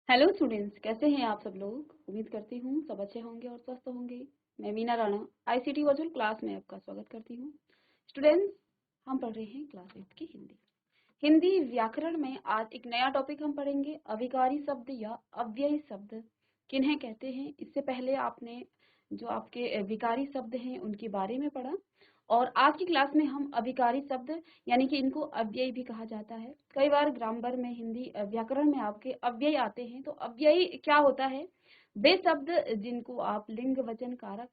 Hello students, कैसे हैं आप सब लोग। उम्मीद करती हूँ सब अच्छे होंगे और स्वस्थ होंगे। मैं Meena Rana ICT virtual class में आपका स्वागत करती हूँ। स्टूडेंट्स, हम पढ़ रहे हैं क्लास 8 की हिंदी। हिंदी व्याकरण में आज एक नया टॉपिक हम पढ़ेंगे, अविकारी शब्द या अव्ययी शब्द किन्हें कहते हैं। इससे पहले आपने जो आपके विकारी शब्द हैं उनके बारे में पढ़ा, और आज की क्लास में हम अविकारी शब्द यानी कि इनको अव्ययी भी कहा जाता है। कई बार ग्रामर में हिंदी व्याकरण में आपके अव्ययी आते हैं, तो अव्ययी क्या होता है? वे शब्द जिनको आप लिंग वचन कारक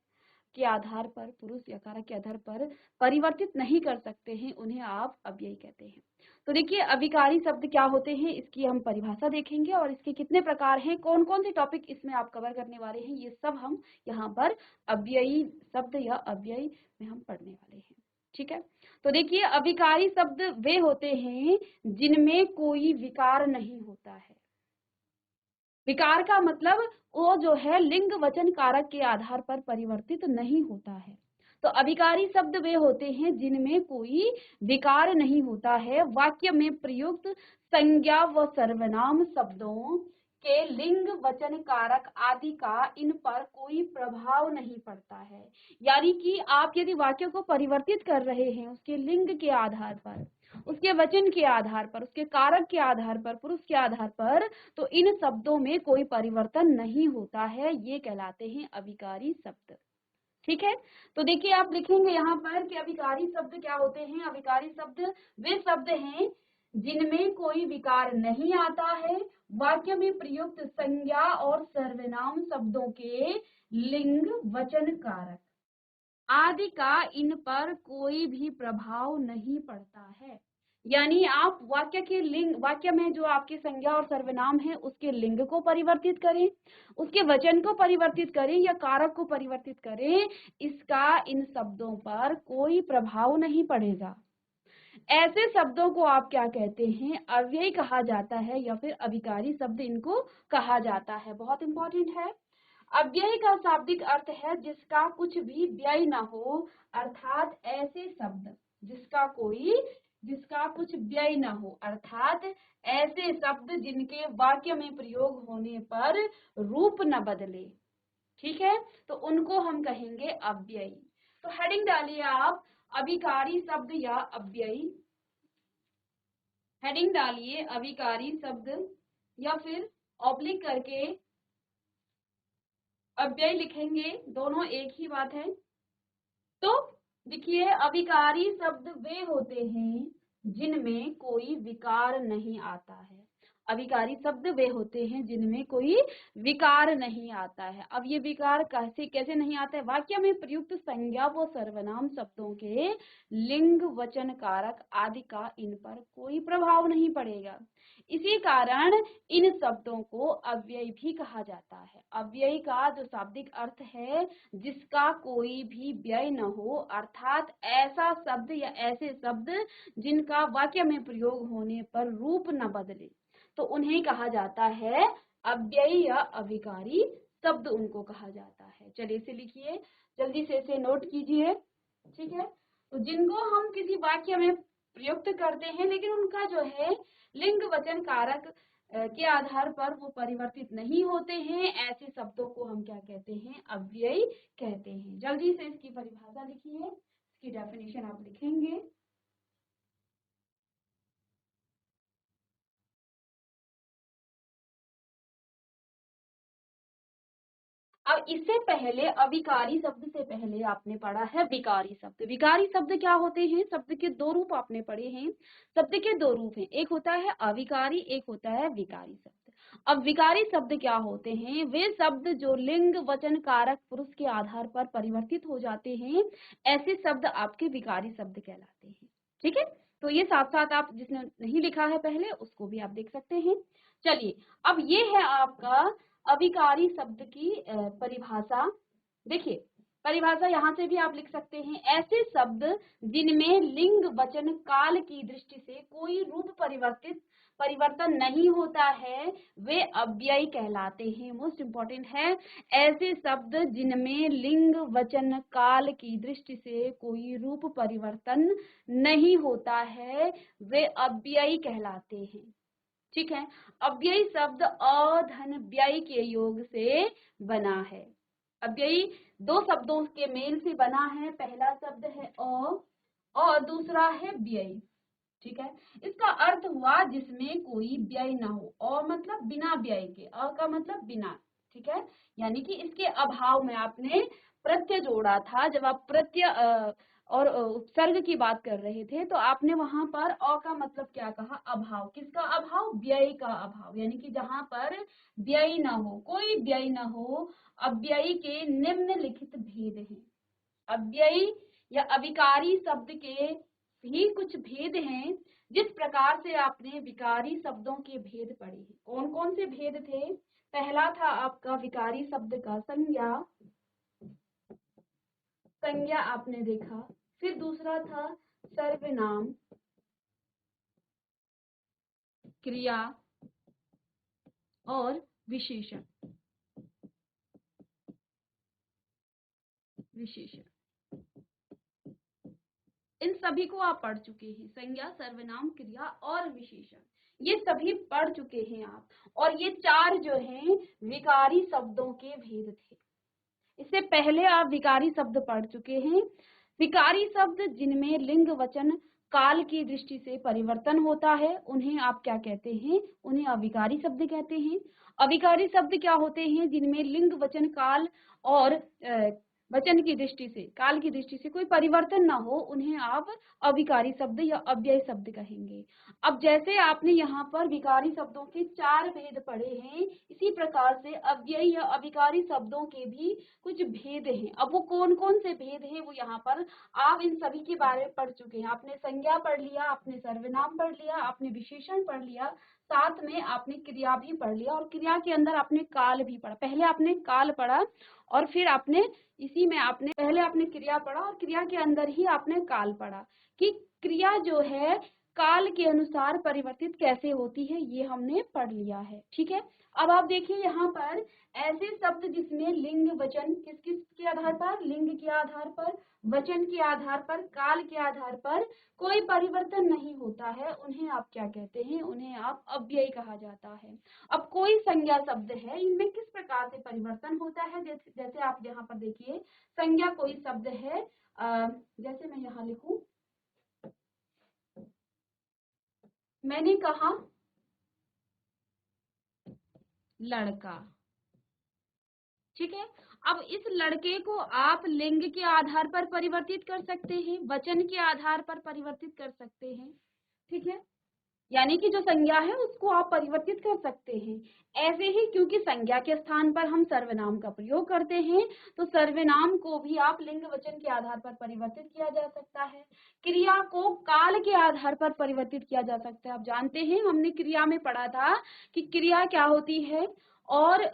के आधार पर, पुरुष या कारक के आधार पर परिवर्तित नहीं कर सकते हैं, उन्हें आप अव्ययी कहते हैं। तो देखिए, अविकारी शब्द क्या होते हैं, इसकी हम परिभाषा देखेंगे और इसके कितने प्रकार हैं, कौन कौन से टॉपिक इसमें आप कवर करने वाले हैं, ये सब हम यहाँ पर अव्ययी शब्द या अव्ययी में हम पढ़ने वाले हैं। ठीक है, तो देखिए, अविकारी शब्द वे होते हैं जिनमें कोई विकार नहीं होता है। विकार का मतलब वो जो है लिंग वचन कारक के आधार पर परिवर्तित नहीं होता है। तो अविकारी शब्द वे होते हैं जिनमें कोई विकार नहीं होता है। वाक्य में प्रयुक्त संज्ञा व सर्वनाम शब्दों के लिंग वचन कारक आदि का इन पर कोई प्रभाव नहीं पड़ता है। यानी कि आप यदि वाक्य को परिवर्तित कर रहे हैं उसके लिंग के आधार पर, उसके वचन के आधार पर, उसके कारक के आधार पर, पुरुष के आधार पर, तो इन शब्दों में कोई परिवर्तन नहीं होता है। ये कहलाते हैं अविकारी शब्द। ठीक है, तो देखिए आप लिखेंगे यहाँ पर कि अविकारी शब्द क्या होते हैं। अविकारी शब्द वे शब्द हैं जिनमें कोई विकार नहीं आता है। वाक्य में प्रयुक्त संज्ञा और सर्वनाम शब्दों के लिंग वचन कारक आदि का इन पर कोई भी प्रभाव नहीं पड़ता है। यानी आप वाक्य के लिंग, वाक्य में जो आपके संज्ञा और सर्वनाम है उसके लिंग को परिवर्तित करें, उसके वचन को परिवर्तित करें या कारक को परिवर्तित करें, इसका इन शब्दों पर कोई प्रभाव नहीं पड़ेगा। ऐसे शब्दों को आप क्या कहते हैं? अव्ययी कहा जाता है या फिर अविकारी शब्द इनको कहा जाता है। बहुत इंपॉर्टेंट है। अव्यय का शाब्दिक अर्थ है जिसका कुछ भी व्यय न हो, अर्थात ऐसे शब्द जिसका कुछ व्यय न हो, अर्थात ऐसे शब्द जिनके वाक्य में प्रयोग होने पर रूप न बदले। ठीक है, तो उनको हम कहेंगे अव्ययी। तो हेडिंग डालिए आप, अविकारी शब्द या अव्ययी। हेडिंग डालिए अविकारी शब्द या फिर ऑब्लिक करके अव्ययी लिखेंगे, दोनों एक ही बात है। तो देखिए, अविकारी शब्द वे होते हैं जिनमें कोई विकार नहीं आता है। अविकारी शब्द वे होते हैं जिनमें कोई विकार नहीं आता है। अब ये विकार कैसे कैसे नहीं आता है? वाक्य में प्रयुक्त संज्ञा व सर्वनाम शब्दों के लिंग वचन कारक आदि का इन पर कोई प्रभाव नहीं पड़ेगा। इसी कारण इन शब्दों को अव्ययी भी कहा जाता है। अव्ययी का जो शाब्दिक अर्थ है जिसका कोई भी व्यय न हो, अर्थात ऐसा शब्द या ऐसे शब्द जिनका वाक्य में प्रयोग होने पर रूप न बदले, तो उन्हें कहा जाता है अव्ययी या अविकारी शब्द, उनको कहा जाता है। चलिए इसे लिखिए, जल्दी से इसे नोट कीजिए। ठीक है, तो जिनको हम किसी वाक्य में प्रयुक्त करते हैं लेकिन उनका जो है लिंग वचन कारक के आधार पर वो परिवर्तित नहीं होते हैं, ऐसे शब्दों को हम क्या कहते हैं? अव्ययी कहते हैं। जल्दी से इसकी परिभाषा लिखिए, इसकी डेफिनेशन आप लिखेंगे। अब इससे पहले अविकारी शब्द से पहले आपने पढ़ा है विकारी शब्द। विकारी शब्द क्या होते हैं? शब्द के दो रूप आपने पढ़े हैं। शब्द के दो रूप हैं, एक होता है अविकारी, एक होता है विकारी शब्द। अब विकारी शब्द क्या होते हैं? वे शब्द जो लिंग वचन कारक पुरुष के आधार पर परिवर्तित हो जाते हैं, ऐसे शब्द आपके विकारी शब्द कहलाते हैं। ठीक है, तो ये साथ साथ आप जिसने नहीं लिखा है पहले उसको भी आप देख सकते हैं। चलिए, अब ये है आपका अविकारी शब्द की परिभाषा। देखिए, परिभाषा यहाँ से भी आप लिख सकते हैं, ऐसे शब्द जिनमें लिंग वचन काल की दृष्टि से कोई रूप परिवर्तन नहीं होता है, वे अव्ययी कहलाते हैं। मोस्ट इंपॉर्टेंट है, ऐसे शब्द जिनमें लिंग वचन काल की दृष्टि से कोई रूप परिवर्तन नहीं होता है, वे अव्ययी कहलाते हैं। ठीक है। अव्ययी शब्द अ धन व्यय के योग से बना है। अव्ययी दो शब्दों के मेल से बना है। पहला शब्द है अ और दूसरा है व्यय। ठीक है। इसका अर्थ हुआ जिसमें कोई व्यय ना हो। और मतलब बिना व्यय के, अ का मतलब बिना। ठीक है। यानी कि इसके अभाव में आपने प्रत्यय जोड़ा था। जब आप प्रत्यय और उपसर्ग की बात कर रहे थे तो आपने वहां पर अ का मतलब क्या कहा? अभाव। किसका अभाव? व्यय का अभाव। यानी कि जहां पर व्यय ना हो, कोई व्यय ना हो। अव्ययी के निम्नलिखित भेद हैं। अव्ययी या अविकारी शब्द के भी कुछ भेद हैं। जिस प्रकार से आपने विकारी शब्दों के भेद पढ़े हैं। कौन कौन से भेद थे? पहला था आपका विकारी शब्द का संज्ञा। संज्ञा आपने देखा। फिर दूसरा था सर्वनाम, क्रिया और विशेषण। विशेषण इन सभी को आप पढ़ चुके हैं। संज्ञा, सर्वनाम, क्रिया और विशेषण ये सभी पढ़ चुके हैं आप। और ये चार जो हैं विकारी शब्दों के भेद थे। इससे पहले आप विकारी शब्द पढ़ चुके हैं। विकारी शब्द जिनमें लिंग वचन काल की दृष्टि से परिवर्तन होता है उन्हें आप क्या कहते हैं? उन्हें अविकारी शब्द कहते हैं। अविकारी शब्द क्या होते हैं? जिनमें लिंग वचन काल और वचन की दृष्टि से, काल की दृष्टि से कोई परिवर्तन ना हो उन्हें आप अविकारी शब्द या अव्यय शब्द कहेंगे। अब जैसे आपने यहाँ पर विकारी शब्दों के चार भेद पढ़े हैं, इसी प्रकार से अव्यय या अविकारी शब्दों के भी कुछ भेद हैं। अब वो कौन कौन से भेद हैं वो यहाँ पर आप इन सभी के बारे में पढ़ चुके हैं। आपने संज्ञा पढ़ लिया, आपने सर्वनाम पढ़ लिया, आपने विशेषण पढ़ लिया, साथ में आपने क्रिया भी पढ़ लिया। और क्रिया के अंदर आपने काल भी पढ़ा। पहले आपने काल पढ़ा और फिर आपने इसी में आपने पहले आपने क्रिया पढ़ा और क्रिया के अंदर ही आपने काल पढ़ा कि क्रिया जो है काल के अनुसार परिवर्तित कैसे होती है, ये हमने पढ़ लिया है। ठीक है। अब आप देखिए यहाँ पर ऐसे शब्द जिसमें लिंग वचन किस किस के आधार पर? लिंग के आधार पर, वचन के आधार पर, काल के आधार पर कोई परिवर्तन नहीं होता है उन्हें आप क्या कहते हैं? उन्हें आप अव्यय कहा जाता है। अब कोई संज्ञा शब्द है, इनमें किस प्रकार से परिवर्तन होता है? जैसे आप यहाँ पर देखिए संज्ञा कोई शब्द है, जैसे मैं यहाँ लिखूं, मैंने कहा लड़का। ठीक है। अब इस लड़के को आप लिंग के आधार पर परिवर्तित कर सकते हैं, वचन के आधार पर परिवर्तित कर सकते हैं। ठीक है। यानी कि जो संज्ञा है उसको आप परिवर्तित कर सकते हैं। ऐसे ही क्योंकि संज्ञा के स्थान पर हम सर्वनाम का प्रयोग करते हैं तो सर्वनाम को भी आप लिंग वचन के आधार पर परिवर्तित किया जा सकता है। क्रिया को काल के आधार पर परिवर्तित किया जा सकता है। आप जानते हैं हमने क्रिया में पढ़ा था कि क्रिया क्या होती है और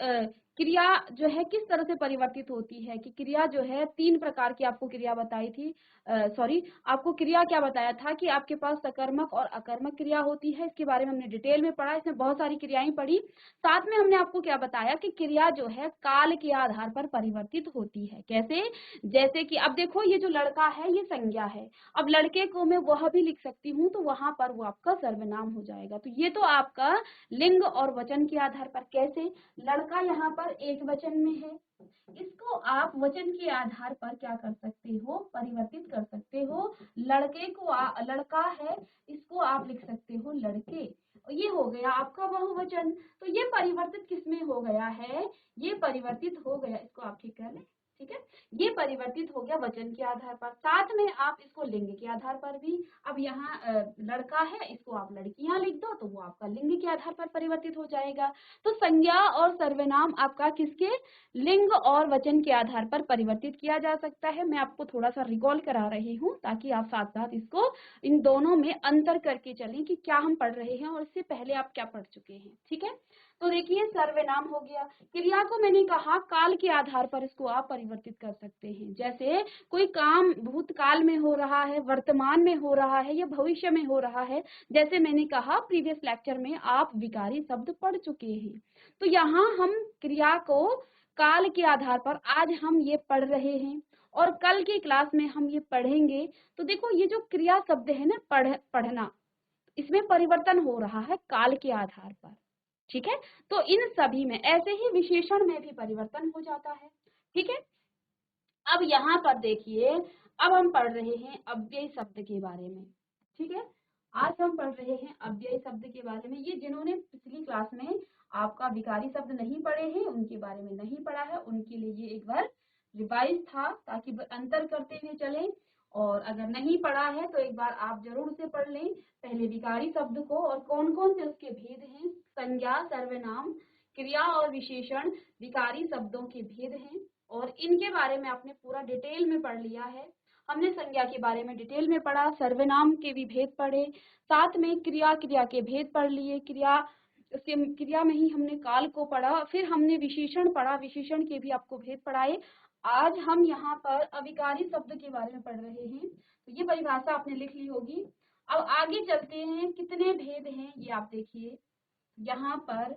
क्रिया जो है किस तरह से परिवर्तित होती है। कि क्रिया जो है तीन प्रकार की आपको क्रिया बताई थी, आपको क्रिया क्या बताया था कि आपके पास सकर्मक और अकर्मक क्रिया होती है। इसके बारे में हमने डिटेल में पढ़ा, इसमें बहुत सारी क्रियाएं पढ़ी। साथ में हमने आपको क्या बताया कि क्रिया जो है काल के आधार पर परिवर्तित होती है। कैसे? जैसे कि अब देखो ये जो लड़का है ये संज्ञा है। अब लड़के को मैं वह भी लिख सकती हूँ तो वहां पर वो आपका सर्वनाम हो जाएगा। तो ये तो आपका लिंग और वचन के आधार पर। कैसे? लड़का यहाँ पर एक वचन में है, इसको आप वचन के आधार पर क्या कर सकते हो? परिवर्तित कर सकते हो। लड़के को लड़का है, इसको आप लिख सकते हो लड़के। ये हो गया आपका बहुवचन। तो ये परिवर्तित किसमें हो गया है? ये परिवर्तित हो गया, इसको आप ठीक कर लें। ठीक है। ये परिवर्तित हो गया वचन के आधार पर। साथ में आप इसको लिंग के आधार पर भी, अब यहाँ लड़का है, इसको आप लड़कियां लिख दो तो वो आपका लिंग के आधार पर परिवर्तित हो जाएगा। तो संज्ञा और सर्वनाम आपका किसके? लिंग और वचन के आधार पर परिवर्तित किया जा सकता है। मैं आपको थोड़ा सा रिकॉल करा रही हूँ ताकि आप साथ साथ इसको इन दोनों में अंतर करके चलें कि क्या हम पढ़ रहे हैं और इससे पहले आप क्या पढ़ चुके हैं। ठीक है। तो देखिए सर्वनाम हो गया। क्रिया को मैंने कहा काल के आधार पर इसको आप परिवर्तित कर सकते हैं। जैसे कोई काम भूतकाल में हो रहा है, वर्तमान में हो रहा है या भविष्य में हो रहा है। जैसे मैंने कहा प्रीवियस लेक्चर में आप विकारी शब्द पढ़ चुके हैं। तो यहाँ हम क्रिया को काल के आधार पर आज हम ये पढ़ रहे हैं और कल की क्लास में हम ये पढ़ेंगे। तो देखो ये जो क्रिया शब्द है ना, पढ़ना, इसमें परिवर्तन हो रहा है काल के आधार पर, ठीक है। तो इन सभी में, ऐसे ही विशेषण में भी परिवर्तन हो जाता है, ठीक है। अब यहाँ पर देखिए, अब हम पढ़ रहे हैं अव्यय शब्द के बारे में, ठीक है। आज हम पढ़ रहे हैं अव्यय शब्द के बारे में। ये जिन्होंने पिछली क्लास में आपका विकारी शब्द नहीं पढ़े हैं, उनके बारे में नहीं पढ़ा है, उनके लिए ये एक बार रिवाइज था, ताकि अंतर करते हुए चलें। और अगर नहीं पढ़ा है तो एक बार आप जरूर से पढ़ लें पहले विकारी शब्द को, और कौन कौन से उसके भेद हैं। संज्ञा, सर्वनाम, क्रिया और विशेषण विकारी शब्दों के भेद हैं, और इनके बारे में आपने पूरा डिटेल में पढ़ लिया है। हमने संज्ञा के बारे में डिटेल में पढ़ा, सर्वनाम के भी भेद पढ़े, साथ में क्रिया के भेद पढ़ लिए। उसके क्रिया में ही हमने काल को पढ़ा, फिर हमने विशेषण पढ़ा, विशेषण के भी आपको भेद पढ़ाए। आज हम यहाँ पर अविकारी शब्द के बारे में पढ़ रहे हैं, तो ये परिभाषा आपने लिख ली होगी। अब आगे चलते हैं, कितने भेद हैं ये आप देखिए। यहाँ पर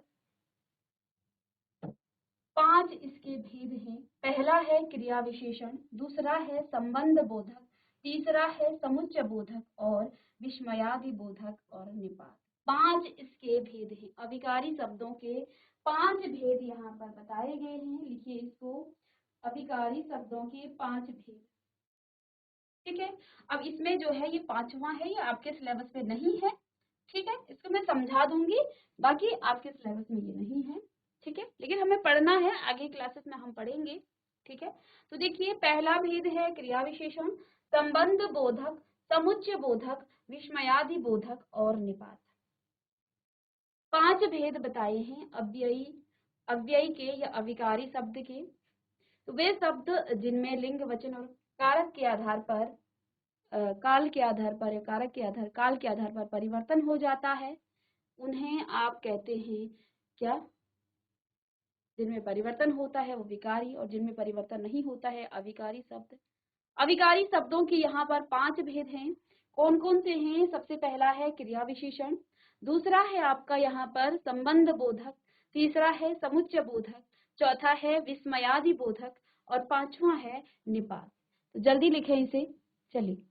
5 इसके भेद हैं। पहला है क्रिया विशेषण, दूसरा है संबंध बोधक, तीसरा है समुच्चय बोधक, और विस्मयादि बोधक और निपात। 5 इसके भेद हैं। अविकारी शब्दों के 5 भेद यहाँ पर बताए गए हैं। लिखिए इसको, अविकारी शब्दों के 5 भेद, ठीक है। अब इसमें जो है ये 5वां है, ये आपके सिलेबस में नहीं है, ठीक है। इसको मैं समझा दूंगी, बाकी आपके सिलेबस में ये नहीं है, ठीक है। लेकिन हमें पढ़ना है, आगे क्लासेस में हम पढ़ेंगे, ठीक है। तो देखिए, पहला भेद है क्रिया विशेषण, संबंध बोधक, समुच्चय बोधक, विस्मयादि बोधक और निपात। 5 भेद बताए हैं अव्ययी के या अविकारी शब्द के। तो वे शब्द जिनमें लिंग, वचन और कारक के आधार पर काल के आधार पर या कारक के आधार काल के आधार पर परिवर्तन हो जाता है, उन्हें आप कहते हैं क्या? जिनमें परिवर्तन होता है वो विकारी, और जिनमें परिवर्तन नहीं होता है अविकारी शब्द। अविकारी शब्दों के यहाँ पर 5 भेद हैं। कौन कौन से हैं? सबसे पहला है क्रिया विशेषण, दूसरा है आपका यहाँ पर संबंध बोधक, तीसरा है समुच्चय बोधक, चौथा है विस्मयादि बोधक, और 5वां है निपात। तो जल्दी लिखें इसे, चलिए।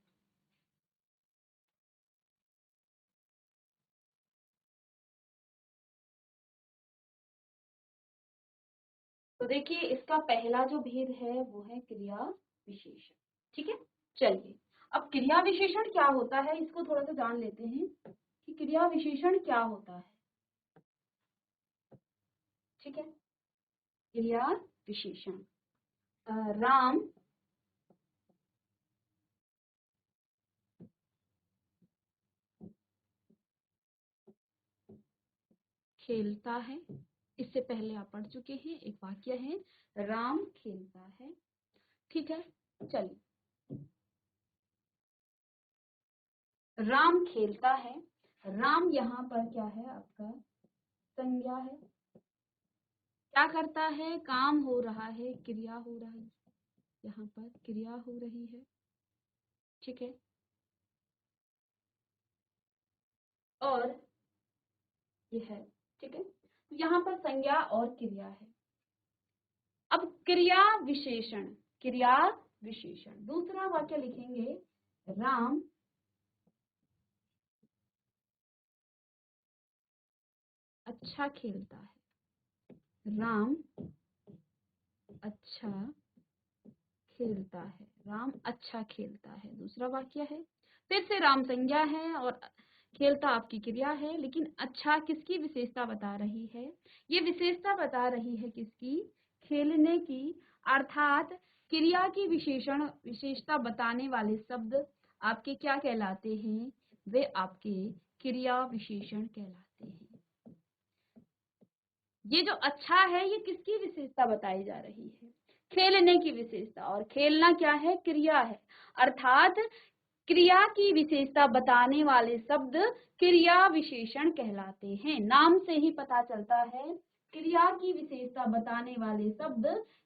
तो देखिए, इसका पहला जो भेद है वो है क्रिया विशेषण, ठीक है। चलिए, अब क्रिया विशेषण क्या होता है इसको थोड़ा सा जान लेते हैं कि क्रिया विशेषण क्या होता है, ठीक है। क्रिया विशेषण, राम खेलता है। इससे पहले आप पढ़ चुके हैं, एक वाक्य है, राम खेलता है, ठीक है। चलिए, राम खेलता है। राम यहाँ पर क्या है? आपका संज्ञा है। क्या करता है? काम हो रहा है, क्रिया हो रहा है, यहाँ पर क्रिया हो रही है, ठीक है। और ये है, ठीक है। तो यहाँ पर संज्ञा और क्रिया है। अब क्रिया विशेषण, क्रिया विशेषण दूसरा वाक्य लिखेंगे, राम अच्छा खेलता है। राम अच्छा खेलता है, राम अच्छा खेलता है, दूसरा वाक्य है। फिर से राम संज्ञा है और खेलता आपकी क्रिया है, लेकिन अच्छा किसकी विशेषता बता रही है? ये विशेषता बता रही है किसकी? खेलने की। अर्थात क्रिया की विशेषता बताने वाले शब्द आपके क्या कहलाते हैं? वे आपके क्रिया विशेषण कहलाते हैं। ये जो अच्छा है, ये किसकी विशेषता बताई जा रही है? खेलने की विशेषता। और खेलना क्या है? क्रिया है। अर्थात क्रिया की विशेषता बताने वाले शब्द क्रिया विशेषण कहलाते हैं। नाम से ही पता चलता है, क्रिया की विशेषता बताने वाले शब्द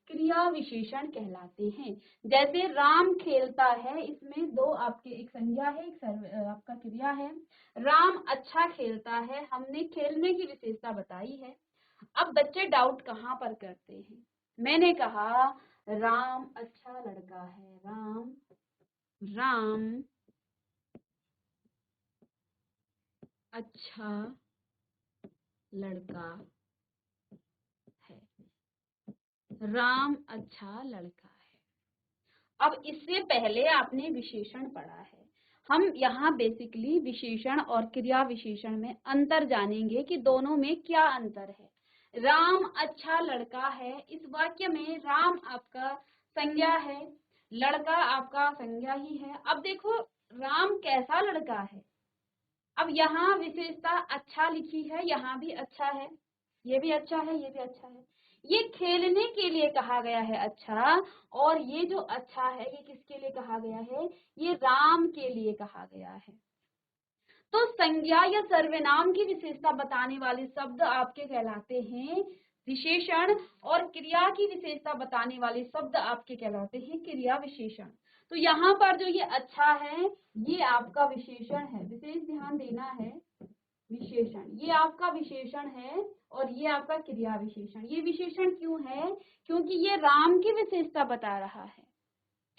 क्रिया विशेषण कहलाते हैं। जैसे राम खेलता है, इसमें दो आपके, एक संज्ञा है, एक आपका क्रिया है। राम अच्छा खेलता है, हमने खेलने की विशेषता बताई है। अब बच्चे डाउट कहाँ पर करते हैं? मैंने कहा राम अच्छा लड़का है, राम अच्छा लड़का है। राम अच्छा लड़का है। अब इससे पहले आपने विशेषण पढ़ा है। हम यहाँ बेसिकली विशेषण और क्रिया विशेषण में अंतर जानेंगे कि दोनों में क्या अंतर है। राम अच्छा लड़का है, इस वाक्य में राम आपका संज्ञा है, लड़का आपका संज्ञा ही है। अब देखो राम कैसा लड़का है। अब यहाँ विशेषता अच्छा लिखी है, यहाँ भी अच्छा है, ये भी अच्छा है, ये भी अच्छा है। ये खेलने के लिए कहा गया है अच्छा, और ये जो अच्छा है ये किसके लिए कहा गया है, ये राम के लिए कहा गया है। तो संज्ञा या सर्वनाम की विशेषता बताने वाले शब्द आपके कहलाते हैं विशेषण, और क्रिया की विशेषता बताने वाले शब्द आपके कहलाते हैं क्रिया विशेषण। तो यहाँ पर जो ये अच्छा है ये आपका विशेषण है, विशेष ध्यान देना है, विशेषण ये आपका विशेषण है और ये आपका क्रिया विशेषण। ये विशेषण क्यों है, क्योंकि ये राम की विशेषता बता रहा है,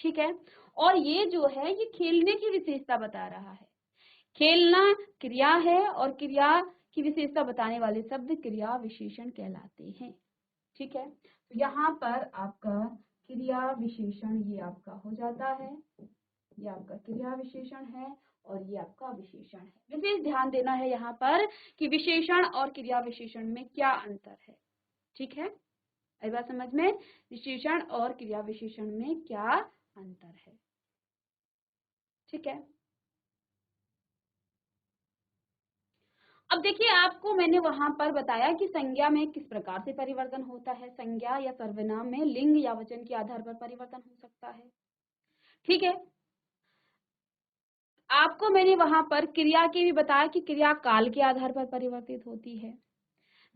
ठीक है। और ये जो है ये खेलने की विशेषता बता रहा है। खेलना क्रिया है और क्रिया की विशेषता बताने वाले शब्द क्रिया विशेषण कहलाते हैं, ठीक है। तो यहाँ पर आपका क्रिया विशेषण ये आपका हो जाता है, ये आपका क्रिया विशेषण है और ये आपका विशेषण है। विशेष ध्यान देना है यहाँ पर कि विशेषण और क्रिया विशेषण में क्या अंतर है, ठीक है। आई बात समझ में, विशेषण और क्रिया विशेषण में क्या अंतर है, ठीक है। अब देखिए आपको मैंने वहां पर बताया कि संज्ञा में किस प्रकार से परिवर्तन होता है। संज्ञा या सर्वनाम में लिंग या वचन के आधार पर परिवर्तन हो सकता है, ठीक है। आपको मैंने वहां पर क्रिया के भी बताया कि क्रिया काल के आधार पर परिवर्तित होती है।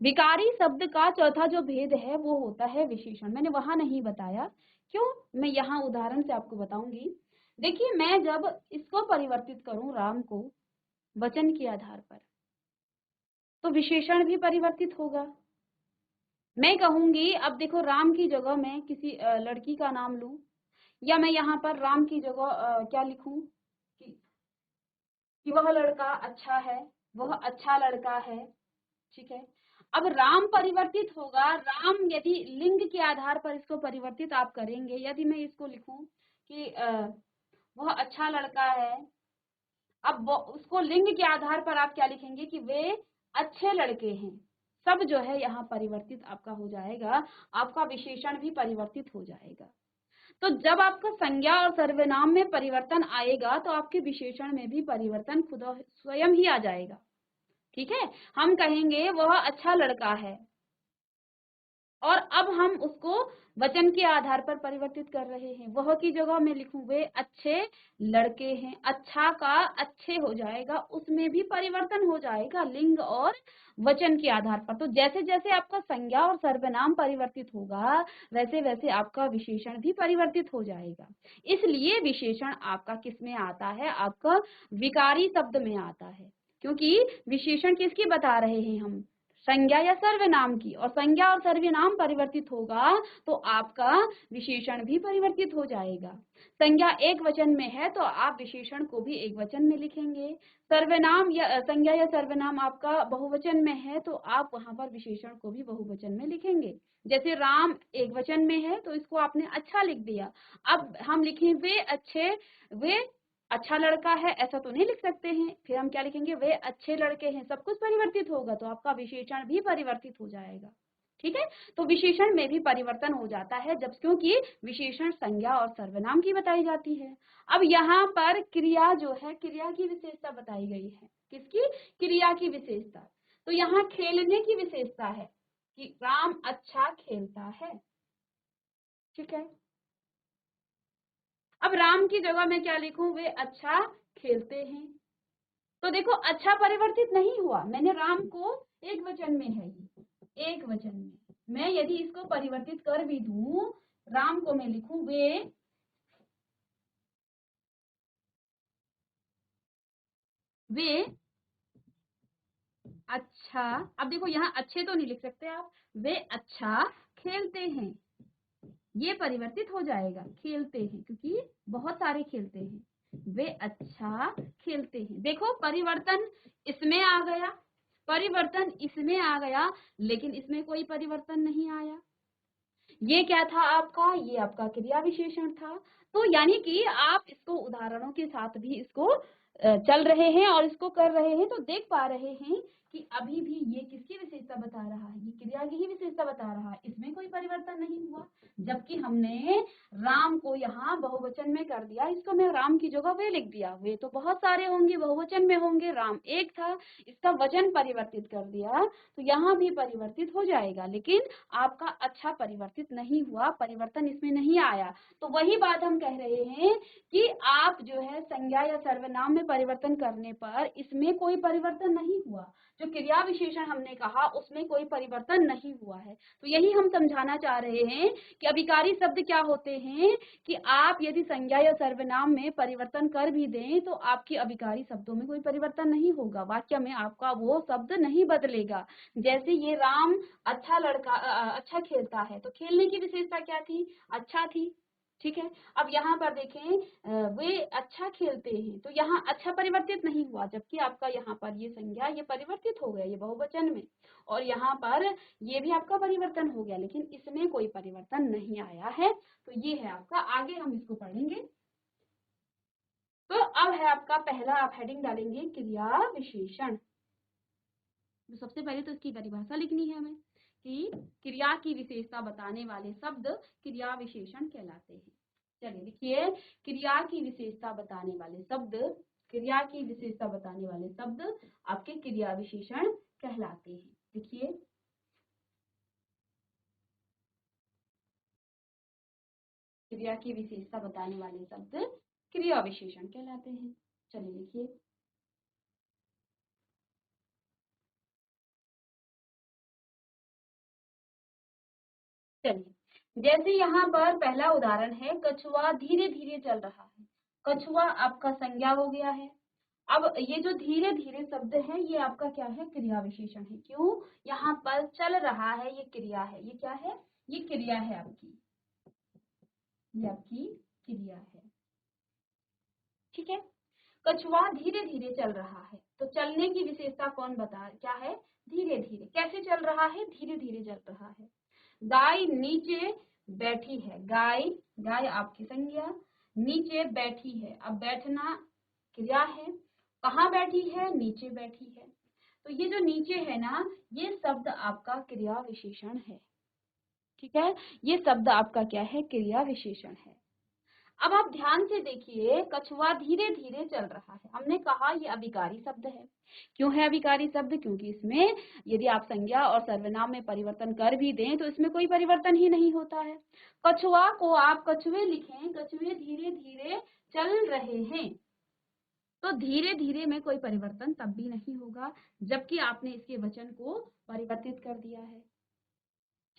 विकारी शब्द का चौथा जो भेद है वो होता है विशेषण। मैंने वहां नहीं बताया, क्यों, मैं यहाँ उदाहरण से आपको बताऊंगी। देखिए मैं जब इसको परिवर्तित करूं राम को वचन के आधार पर, तो विशेषण भी परिवर्तित होगा। मैं कहूंगी, अब देखो राम की जगह मैं किसी लड़की का नाम लूं, या मैं यहाँ पर राम की जगह क्या लिखूं कि वह लड़का अच्छा है, वह अच्छा लड़का है, ठीक है। अब राम परिवर्तित होगा, राम यदि लिंग के आधार पर इसको परिवर्तित आप करेंगे, यदि मैं इसको लिखूं कि वह अच्छा लड़का है, अब उसको लिंग के आधार पर आप क्या लिखेंगे कि वे अच्छे लड़के हैं, सब जो है यहाँ परिवर्तित आपका हो जाएगा, आपका विशेषण भी परिवर्तित हो जाएगा। तो जब आपका संज्ञा और सर्वनाम में परिवर्तन आएगा तो आपके विशेषण में भी परिवर्तन खुद स्वयं ही आ जाएगा, ठीक है। हम कहेंगे वह अच्छा लड़का है, और अब हम उसको वचन के आधार पर परिवर्तित कर रहे हैं। वह की जगह मैं लिखूं वे अच्छे लड़के हैं, अच्छा का अच्छे हो जाएगा, उसमें भी परिवर्तन हो जाएगा लिंग और वचन के आधार पर। तो जैसे जैसे आपका संज्ञा और सर्वनाम परिवर्तित होगा वैसे वैसे आपका विशेषण भी परिवर्तित हो जाएगा। इसलिए विशेषण आपका किस में आता है, आपका विकारी शब्द में आता है, क्योंकि विशेषण किसकी बता रहे हैं हम, संज्ञा या सर्वनाम की, और संज्ञा और सर्वनाम परिवर्तित होगा तो आपका विशेषण भी परिवर्तित हो जाएगा। संज्ञा एक वचन में है तो आप विशेषण को भी एक वचन में लिखेंगे। सर्वनाम या संज्ञा या सर्वनाम आपका बहुवचन में है तो आप वहां पर विशेषण को भी बहुवचन में लिखेंगे। जैसे राम एक वचन में है तो इसको आपने अच्छा लिख दिया, अब हम लिखें वे अच्छे, वे अच्छा लड़का है ऐसा तो नहीं लिख सकते हैं, फिर हम क्या लिखेंगे वे अच्छे लड़के हैं, सब कुछ परिवर्तित होगा तो आपका विशेषण भी परिवर्तित हो जाएगा, ठीक है। तो विशेषण में भी परिवर्तन हो जाता है जब, क्योंकि विशेषण संज्ञा और सर्वनाम की बताई जाती है। अब यहाँ पर क्रिया जो है, क्रिया की विशेषता बताई गई है, किसकी, क्रिया की विशेषता। तो यहाँ खेलने की विशेषता है कि राम अच्छा खेलता है, ठीक है। अब राम की जगह मैं क्या लिखूं, वे अच्छा खेलते हैं। तो देखो अच्छा परिवर्तित नहीं हुआ, मैंने राम को एक वचन में है, एक वचन में मैं यदि इसको परिवर्तित कर भी दूं, राम को मैं लिखूं वे अच्छा, अब देखो यहाँ अच्छे तो नहीं लिख सकते आप, वे अच्छा खेलते हैं, ये परिवर्तित हो जाएगा, खेलते हैं क्योंकि बहुत सारे खेलते हैं, वे अच्छा खेलते हैं। देखो परिवर्तन इसमें आ गया, परिवर्तन इसमें आ गया, लेकिन इसमें कोई परिवर्तन नहीं आया। ये क्या था आपका, ये आपका क्रिया विशेषण था। तो यानी कि आप इसको उदाहरणों के साथ भी इसको चल रहे हैं और इसको कर रहे हैं तो देख पा रहे हैं कि अभी भी ये किसकी विशेषता बता रहा है, ये क्रिया की ही विशेषता बता रहा है, इसमें कोई परिवर्तन नहीं हुआ। जबकि हमने राम को यहाँ बहुवचन में कर दिया, इसको मैं राम की जगह वे लिख दिया, वे तो बहुत सारे होंगे, बहुवचन में होंगे, राम एक था, इसका वचन परिवर्तित कर दिया तो यहाँ भी परिवर्तित हो जाएगा, लेकिन आपका अच्छा परिवर्तित नहीं हुआ, परिवर्तन इसमें नहीं आया। तो वही बात हम कह रहे हैं कि आप जो है संज्ञा या सर्वनाम में परिवर्तन करने पर इसमें कोई परिवर्तन नहीं हुआ, जो क्रिया विशेषण हमने कहा उसमें कोई परिवर्तन नहीं हुआ है। तो यही हम समझाना चाह रहे हैं कि अभिकारी शब्द क्या होते हैं कि आप यदि संज्ञा या सर्वनाम में परिवर्तन कर भी दें तो आपकी अभिकारी शब्दों में कोई परिवर्तन नहीं होगा, वाक्य में आपका वो शब्द नहीं बदलेगा। जैसे ये राम अच्छा लड़का अच्छा खेलता है, तो खेलने की विशेषता क्या थी, अच्छा थी, ठीक है। अब यहाँ पर देखें वे अच्छा खेलते हैं, तो यहाँ अच्छा परिवर्तित नहीं हुआ, जबकि आपका यहाँ पर ये संज्ञा ये परिवर्तित हो गया, ये बहुवचन में, और यहाँ पर ये भी आपका परिवर्तन हो गया, लेकिन इसमें कोई परिवर्तन नहीं आया है। तो ये है आपका, आगे हम इसको पढ़ेंगे। तो अब है आपका पहला, आप हेडिंग डालेंगे क्रिया विशेषण। तो सबसे पहले तो इसकी परिभाषा लिखनी है हमें कि क्रिया की विशेषता बताने वाले शब्द क्रिया विशेषण कहलाते हैं। चलिए लिखिए, क्रिया की विशेषता बताने वाले शब्द, क्रिया की विशेषता बताने वाले शब्द आपके क्रिया विशेषण कहलाते हैं। लिखिए, क्रिया की विशेषता बताने वाले शब्द क्रिया विशेषण कहलाते हैं। चलिए लिखिए, चलिए जैसे यहाँ पर पहला उदाहरण है, कछुआ धीरे धीरे चल रहा है। कछुआ आपका संज्ञा हो गया है। अब ये जो धीरे धीरे शब्द है ये आपका क्या है, क्रिया विशेषण है। क्यों, यहाँ पर चल रहा है, ये क्रिया है, ये क्या है, ये क्रिया है आपकी, ये आपकी क्रिया है, ठीक है। कछुआ धीरे धीरे चल रहा है, तो चलने की विशेषता कौन बता, क्या है, धीरे धीरे। कैसे चल रहा है, धीरे धीरे चल रहा है। गाय नीचे बैठी है, गाय, गाय आपकी संज्ञा, नीचे बैठी है। अब बैठना क्रिया है, कहाँ बैठी है, नीचे बैठी है। तो ये जो नीचे है ना, ये शब्द आपका क्रिया विशेषण है, ठीक है। ये शब्द आपका क्या है, क्रिया विशेषण है। अब आप ध्यान से देखिए, कछुआ धीरे धीरे चल रहा है, हमने कहा ये अभिकारी शब्द है। क्यों है अभिकारी शब्द, क्योंकि इसमें यदि आप संज्ञा और सर्वनाम में परिवर्तन कर भी दें तो इसमें कोई परिवर्तन ही नहीं होता है। कछुआ को आप कछुए लिखें, कछुए धीरे धीरे चल रहे हैं, तो धीरे धीरे में कोई परिवर्तन तब भी नहीं होगा जबकि आपने इसके वचन को परिवर्तित कर दिया है,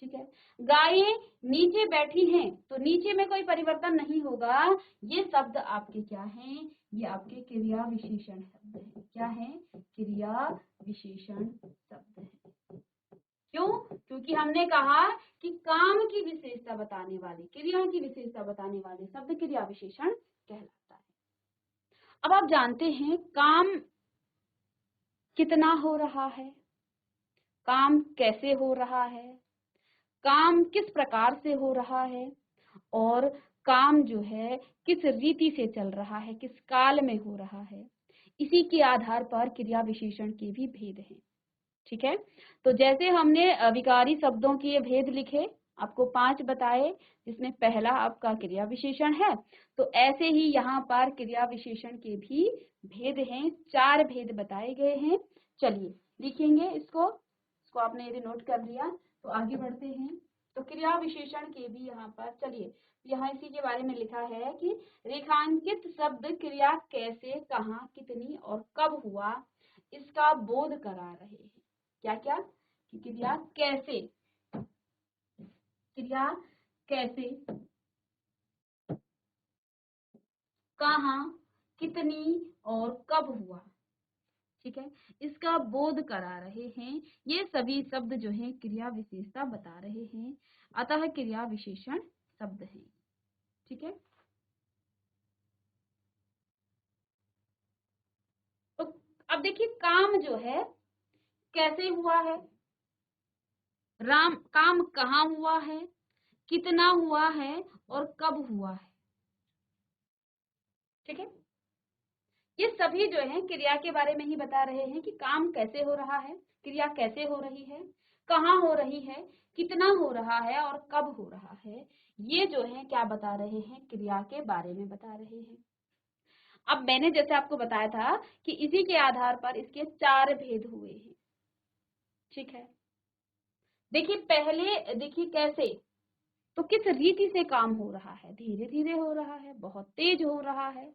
ठीक है। गायें नीचे बैठी हैं, तो नीचे में कोई परिवर्तन नहीं होगा। ये शब्द आपके क्या हैं, ये आपके क्रिया विशेषण शब्द हैं। क्या है, क्रिया विशेषण शब्द है। क्यों, क्योंकि हमने कहा कि काम की विशेषता बताने वाले, क्रिया की विशेषता बताने वाले शब्द क्रिया विशेषण कहलाता है। अब आप जानते हैं काम कितना हो रहा है, काम कैसे हो रहा है, काम किस प्रकार से हो रहा है, और काम जो है किस रीति से चल रहा है, किस काल में हो रहा है। इसी के आधार पर क्रिया विशेषण के भी भेद हैं, ठीक है। तो जैसे हमने अभिकारी शब्दों के भेद लिखे, आपको 5 बताए, जिसमें पहला आपका क्रिया विशेषण है, तो ऐसे ही यहाँ पर क्रिया विशेषण के भी भेद हैं, 4 भेद बताए गए हैं। चलिए लिखेंगे इसको आपने यदि नोट कर लिया तो आगे बढ़ते हैं। तो क्रिया विशेषण के भी यहाँ पर, चलिए यहाँ इसी के बारे में लिखा है कि रेखांकित शब्द क्रिया कैसे, कहाँ, कितनी और कब हुआ इसका बोध करा रहे हैं। क्या क्या, कि क्रिया कैसे, क्रिया कैसे, कहाँ, कितनी और कब हुआ, ठीक है, इसका बोध करा रहे हैं। ये सभी शब्द जो है क्रिया विशेषता बता रहे हैं, अतः क्रिया विशेषण शब्द है, ठीक है। अब देखिए काम जो है कैसे हुआ है, काम कहाँ हुआ है, कितना हुआ है और कब हुआ है। ठीक है, ये सभी जो है क्रिया के बारे में ही बता रहे हैं कि काम कैसे हो रहा है, क्रिया कैसे हो रही है, कहाँ हो रही है, कितना हो रहा है और कब हो रहा है। ये जो है क्या बता रहे हैं, क्रिया के बारे में बता रहे हैं। अब मैंने जैसे आपको बताया था कि इसी के आधार पर इसके 4 भेद हुए हैं। ठीक है, देखिए पहले देखिए कैसे, तो किस रीति से काम हो रहा है, धीरे धीरे हो रहा है, बहुत तेज हो रहा है।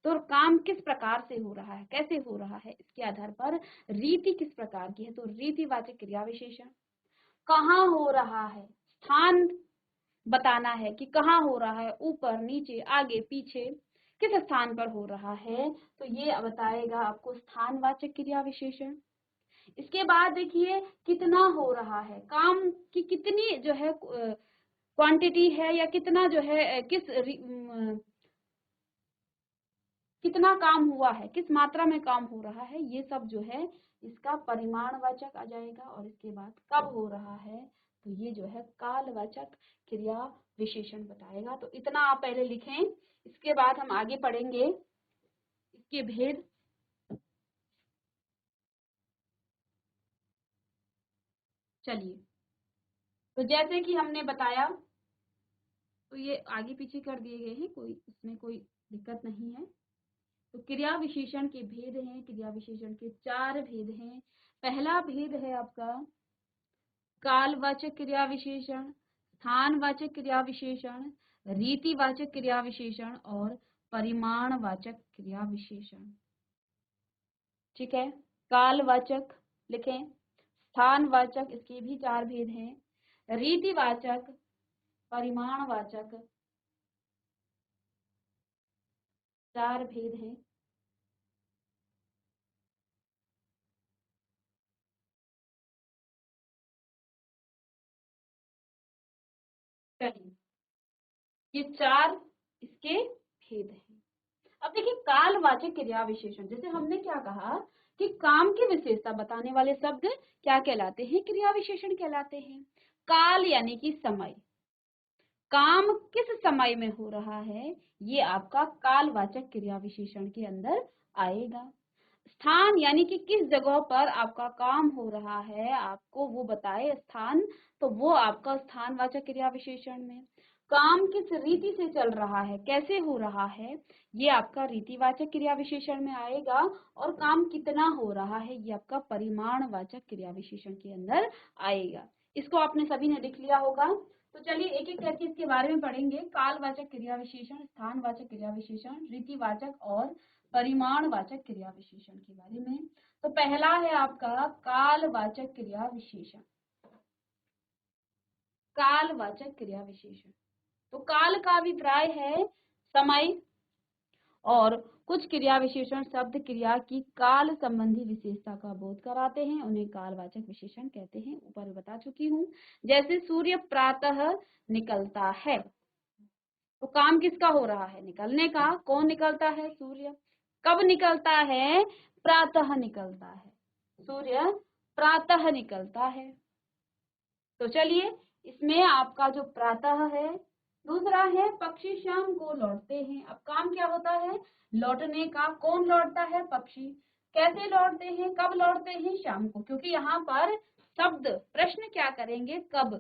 तो काम किस प्रकार से हो रहा है, कैसे हो रहा है, इसके आधार पर रीति किस प्रकार की है। तो रीतिवाचक क्रिया विशेषण, कहाँ हो रहा है, स्थान बताना है कि कहाँ हो रहा है, ऊपर नीचे आगे पीछे किस स्थान पर हो रहा है, तो ये बताएगा आपको स्थानवाचक क्रिया विशेषण। इसके बाद देखिए कितना हो रहा है, काम की कितनी जो है क्वांटिटी है या कितना जो है कितना काम हुआ है, किस मात्रा में काम हो रहा है, ये सब जो है इसका परिमाणवाचक आ जाएगा। और इसके बाद कब हो रहा है, तो ये जो है कालवाचक क्रिया विशेषण बताएगा। तो इतना आप पहले लिखें, इसके बाद हम आगे पढ़ेंगे इसके भेद। चलिए, तो जैसे कि हमने बताया, तो ये आगे पीछे कर दिए गए हैं, कोई इसमें कोई दिक्कत नहीं है। तो क्रिया विशेषण के भेद हैं, क्रिया विशेषण के 4 भेद हैं। पहला भेद है आपका कालवाचक क्रिया विशेषण, स्थानवाचक क्रिया विशेषण, रीतिवाचक क्रिया विशेषण और परिमाणवाचक क्रिया विशेषण। ठीक है, कालवाचक लिखें, स्थानवाचक इसके भी 4 भेद हैं, रीतिवाचक, परिमाणवाचक 4 भेद हैं। चलिए, ये 4 इसके भेद हैं। अब देखिए कालवाचक क्रिया विशेषण, जैसे हमने क्या कहा कि काम की विशेषता बताने वाले शब्द क्या कहलाते हैं, क्रिया विशेषण कहलाते हैं। काल यानी कि समय, काम किस समय में हो रहा है, ये आपका कालवाचक क्रिया विशेषण के अंदर आएगा। स्थान यानी कि किस जगह पर आपका काम हो रहा है, आपको वो बताए स्थान, तो वो आपका स्थानवाचक क्रिया विशेषण में। काम किस रीति से चल रहा है, कैसे हो रहा है, ये आपका रीतिवाचक क्रिया विशेषण में आएगा। और काम कितना हो रहा है, ये आपका परिमाणवाचक क्रिया विशेषण के अंदर आएगा। इसको आपने सभी ने लिख लिया होगा। तो चलिए एक एक करके इसके बारे में पढ़ेंगे। कालवाचक क्रिया विशेषण, स्थानवाचक क्रिया विशेषण, रीतिवाचक और परिमाणवाचक क्रिया विशेषण के बारे में। तो पहला है आपका कालवाचक क्रिया विशेषण। कालवाचक क्रिया विशेषण, तो काल का अभिप्राय है समय, और कुछ क्रिया विशेषण शब्द क्रिया की काल संबंधी विशेषता का बोध कराते हैं, उन्हें कालवाचक विशेषण कहते हैं। ऊपर बता चुकी हूँ। जैसे सूर्य प्रातः निकलता है, तो काम किसका हो रहा है, निकलने का। कौन निकलता है, सूर्य। कब निकलता है, प्रातः निकलता है, सूर्य प्रातः निकलता है। तो चलिए, इसमें आपका जो प्रातः है, दूसरा है पक्षी शाम को लौटते हैं। अब काम क्या होता है, लौटने का। कौन लौटता है, पक्षी। कैसे लौटते हैं, कब लौटते हैं, शाम को, क्योंकि यहाँ पर शब्द प्रश्न क्या करेंगे, कब।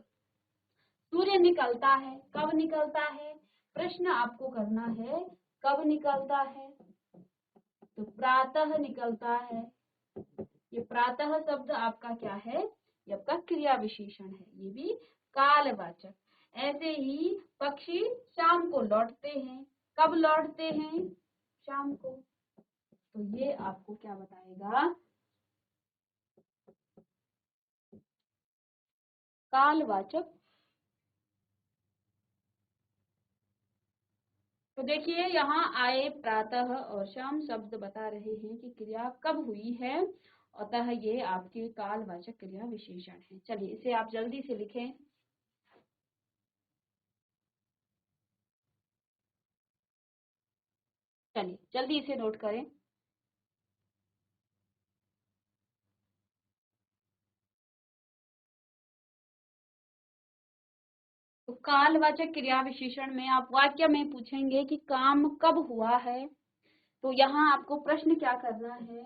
सूर्य निकलता है, कब निकलता है, प्रश्न आपको करना है कब निकलता है। तो प्रातः निकलता है, ये प्रातः शब्द आपका क्या है, ये आपका क्रिया विशेषण है, ये भी कालवाचक। ऐसे ही पक्षी शाम को लौटते हैं, कब लौटते हैं, शाम को। तो ये आपको क्या बताएगा, कालवाचक। तो देखिए यहाँ आए प्रातः और शाम शब्द बता रहे हैं कि क्रिया कब हुई है, अतः ये आपके कालवाचक क्रिया विशेषण है। चलिए इसे आप जल्दी से लिखें। चलिए जल्दी इसे नोट करें। तो कालवाचक क्रिया विशेषण में आप वाक्य में पूछेंगे कि काम कब हुआ है, तो यहाँ आपको प्रश्न क्या करना है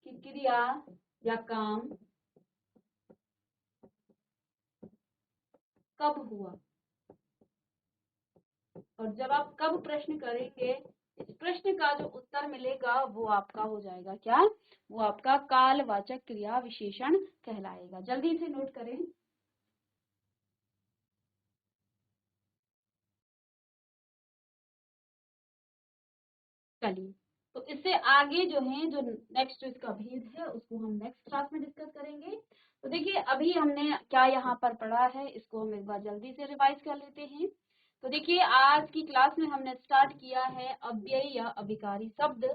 कि क्रिया या काम कब हुआ। और जब आप कब प्रश्न करेंगे, इस प्रश्न का जो उत्तर मिलेगा वो आपका हो जाएगा क्या, वो आपका कालवाचक क्रिया विशेषण कहलाएगा। जल्दी से नोट करें। चलिए, तो इससे आगे जो है, जो नेक्स्ट इसका भेद है, उसको हम नेक्स्ट क्लास में डिस्कस करेंगे। तो देखिए, अभी हमने क्या यहाँ पर पढ़ा है, इसको हम एक बार जल्दी से रिवाइज कर लेते हैं। तो देखिए, आज की क्लास में हमने स्टार्ट किया है अव्ययी या अभिकारी शब्द।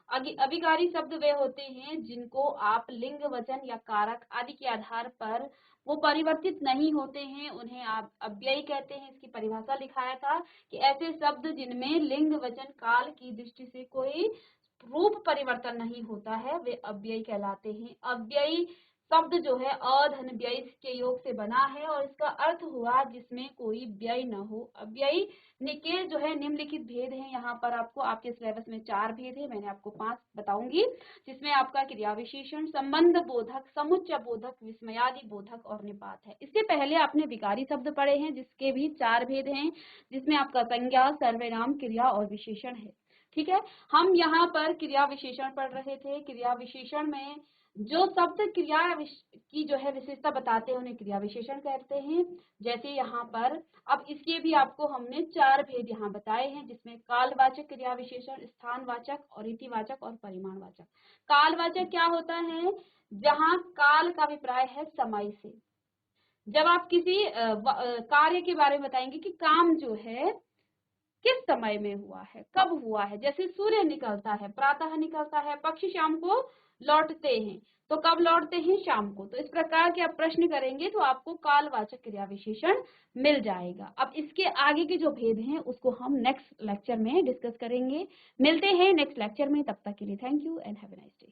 अभिकारी शब्द वे होते हैं जिनको आप लिंग, वचन या कारक आदि के आधार पर वो परिवर्तित नहीं होते हैं, उन्हें आप अव्ययी कहते हैं। इसकी परिभाषा लिखाया था कि ऐसे शब्द जिनमें लिंग, वचन, काल की दृष्टि से कोई रूप परिवर्तन नहीं होता है, वे अव्ययी कहलाते हैं। अव्ययी शब्द जो है अधन व्यय के योग से बना है और इसका अर्थ हुआ जिसमें कोई व्यय न हो। अव्ययी के जो है निम्नलिखित भेद हैं। यहाँ पर आपको आपके सिलेबस में 4 भेद है, मैंने आपको 5 बताऊंगी, जिसमें आपका क्रिया विशेषण, संबंध बोधक, समुच्चय बोधक, विस्मयादि बोधक और निपात है। इससे पहले आपने विकारी शब्द पढ़े हैं जिसके भी 4 भेद हैं, जिसमें आपका संज्ञा, सर्वनाम, क्रिया और विशेषण है। ठीक है, हम यहाँ पर क्रिया विशेषण पढ़ रहे थे। क्रिया विशेषण में जो शब्द क्रिया की जो है विशेषता बताते हैं उन्हें क्रिया विशेषण कहते हैं। जैसे यहाँ पर अब इसके भी आपको हमने 4 भेद यहाँ बताए हैं, जिसमें कालवाचक क्रिया विशेषण, स्थानवाचक और रीतिवाचक और परिमाणवाचक। कालवाचक क्या होता है, जहाँ काल का अभिप्राय है समय से। जब आप किसी कार्य के बारे में बताएंगे कि काम जो है किस समय में हुआ है, कब हुआ है, जैसे सूर्य निकलता है, प्रातः निकलता है, पक्षी शाम को लौटते हैं, तो कब लौटते हैं, शाम को। तो इस प्रकार के आप प्रश्न करेंगे तो आपको कालवाचक क्रिया विशेषण मिल जाएगा। अब इसके आगे के जो भेद हैं उसको हम नेक्स्ट लेक्चर में डिस्कस करेंगे। मिलते हैं नेक्स्ट लेक्चर में, तब तक के लिए thank you and have a nice day.